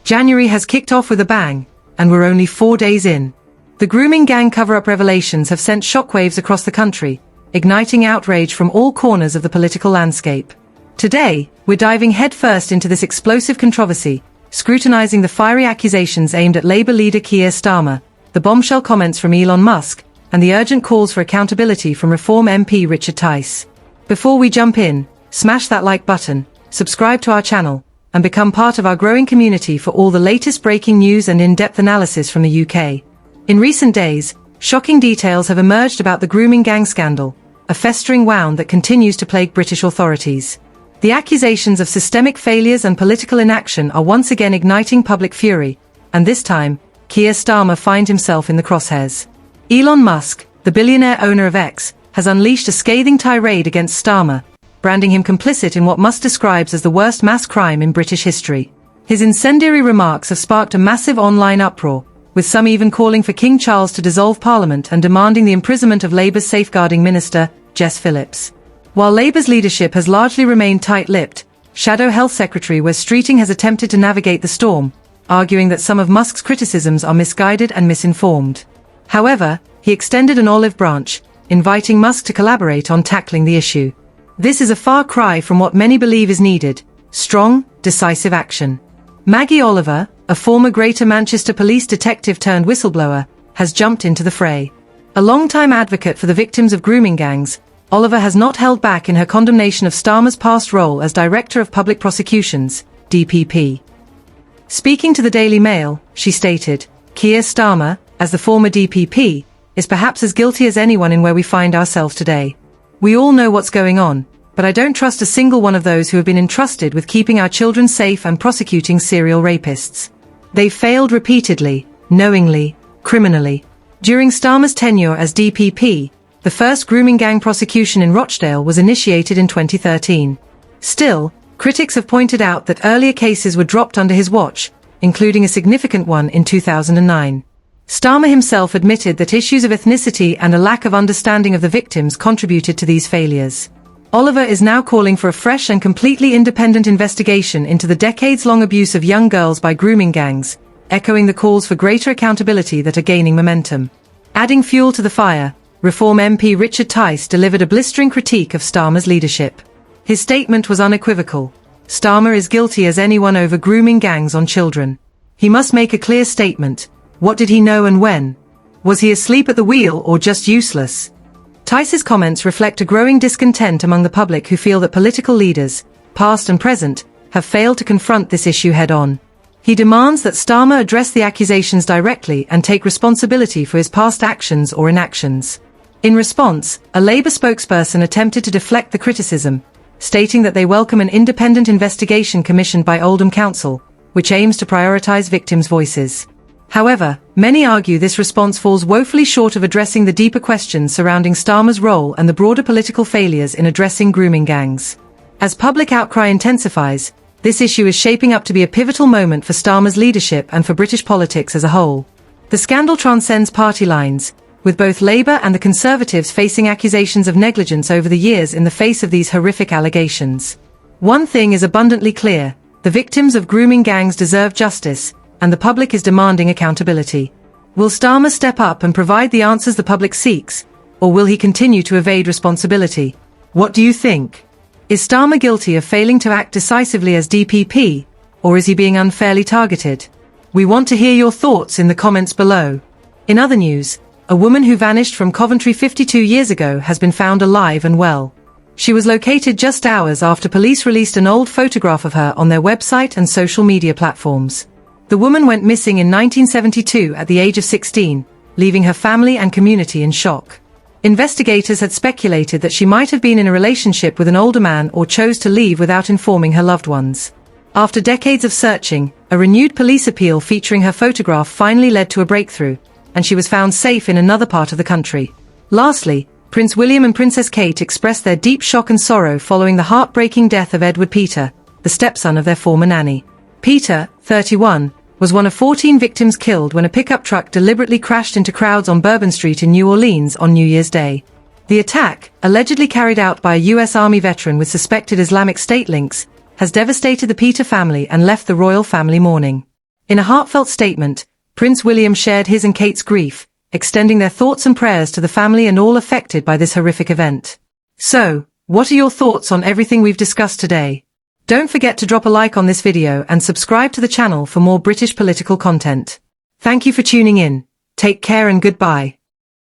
January has kicked off with a bang, and we're only 4 days in. The grooming gang cover-up revelations have sent shockwaves across the country, igniting outrage from all corners of the political landscape. Today, we're diving headfirst into this explosive controversy, scrutinizing the fiery accusations aimed at Labour leader Keir Starmer, the bombshell comments from Elon Musk, and the urgent calls for accountability from Reform MP Richard Tice. Before we jump in, smash that like button, subscribe to our channel, and become part of our growing community for all the latest breaking news and in-depth analysis from the UK. In recent days, shocking details have emerged about the grooming gang scandal, a festering wound that continues to plague British authorities. The accusations of systemic failures and political inaction are once again igniting public fury, and this time, Keir Starmer finds himself in the crosshairs. Elon Musk, the billionaire owner of X, has unleashed a scathing tirade against Starmer, branding him complicit in what Musk describes as the worst mass crime in British history. His incendiary remarks have sparked a massive online uproar, with some even calling for King Charles to dissolve Parliament and demanding the imprisonment of Labour's safeguarding minister, Jess Phillips. While Labour's leadership has largely remained tight-lipped, Shadow Health Secretary Wes Streeting has attempted to navigate the storm, arguing that some of Musk's criticisms are misguided and misinformed. However, he extended an olive branch, inviting Musk to collaborate on tackling the issue. This is a far cry from what many believe is needed: strong, decisive action. Maggie Oliver, a former Greater Manchester police detective turned whistleblower, has jumped into the fray. A long-time advocate for the victims of grooming gangs, Oliver has not held back in her condemnation of Starmer's past role as Director of Public Prosecutions, DPP. Speaking to the Daily Mail, she stated, "Keir Starmer, as the former DPP, is perhaps as guilty as anyone in where we find ourselves today. We all know what's going on, but I don't trust a single one of those who have been entrusted with keeping our children safe and prosecuting serial rapists. They've failed repeatedly, knowingly, criminally." During Starmer's tenure as DPP, the first grooming gang prosecution in Rochdale was initiated in 2013. Still, critics have pointed out that earlier cases were dropped under his watch, including a significant one in 2009. Starmer himself admitted that issues of ethnicity and a lack of understanding of the victims contributed to these failures. Oliver is now calling for a fresh and completely independent investigation into the decades-long abuse of young girls by grooming gangs, echoing the calls for greater accountability that are gaining momentum. Adding fuel to the fire, Reform MP Richard Tice delivered a blistering critique of Starmer's leadership. His statement was unequivocal: Starmer is guilty as anyone over grooming gangs on children. He must make a clear statement. What did he know and when? Was he asleep at the wheel or just useless? Tice's comments reflect a growing discontent among the public who feel that political leaders, past and present, have failed to confront this issue head-on. He demands that Starmer address the accusations directly and take responsibility for his past actions or inactions. In response, a Labour spokesperson attempted to deflect the criticism, stating that they welcome an independent investigation commissioned by Oldham Council, which aims to prioritise victims' voices. However, many argue this response falls woefully short of addressing the deeper questions surrounding Starmer's role and the broader political failures in addressing grooming gangs. As public outcry intensifies, this issue is shaping up to be a pivotal moment for Starmer's leadership and for British politics as a whole. The scandal transcends party lines, with both Labour and the Conservatives facing accusations of negligence over the years in the face of these horrific allegations. One thing is abundantly clear: the victims of grooming gangs deserve justice, and the public is demanding accountability. Will Starmer step up and provide the answers the public seeks, or will he continue to evade responsibility? What do you think? Is Starmer guilty of failing to act decisively as DPP, or is he being unfairly targeted? We want to hear your thoughts in the comments below. In other news, a woman who vanished from Coventry 52 years ago has been found alive and well. She was located just hours after police released an old photograph of her on their website and social media platforms. The woman went missing in 1972 at the age of 16, leaving her family and community in shock. Investigators had speculated that she might have been in a relationship with an older man or chose to leave without informing her loved ones. After decades of searching, a renewed police appeal featuring her photograph finally led to a breakthrough, and she was found safe in another part of the country. Lastly, Prince William and Princess Kate expressed their deep shock and sorrow following the heartbreaking death of Edward Peter, the stepson of their former nanny. Peter, 31, was one of 14 victims killed when a pickup truck deliberately crashed into crowds on Bourbon Street in New Orleans on New Year's Day. The attack, allegedly carried out by a U.S. Army veteran with suspected Islamic State links, has devastated the Peter family and left the royal family mourning. In a heartfelt statement, Prince William shared his and Kate's grief, extending their thoughts and prayers to the family and all affected by this horrific event. So, what are your thoughts on everything we've discussed today? Don't forget to drop a like on this video and subscribe to the channel for more British political content. Thank you for tuning in. Take care and goodbye.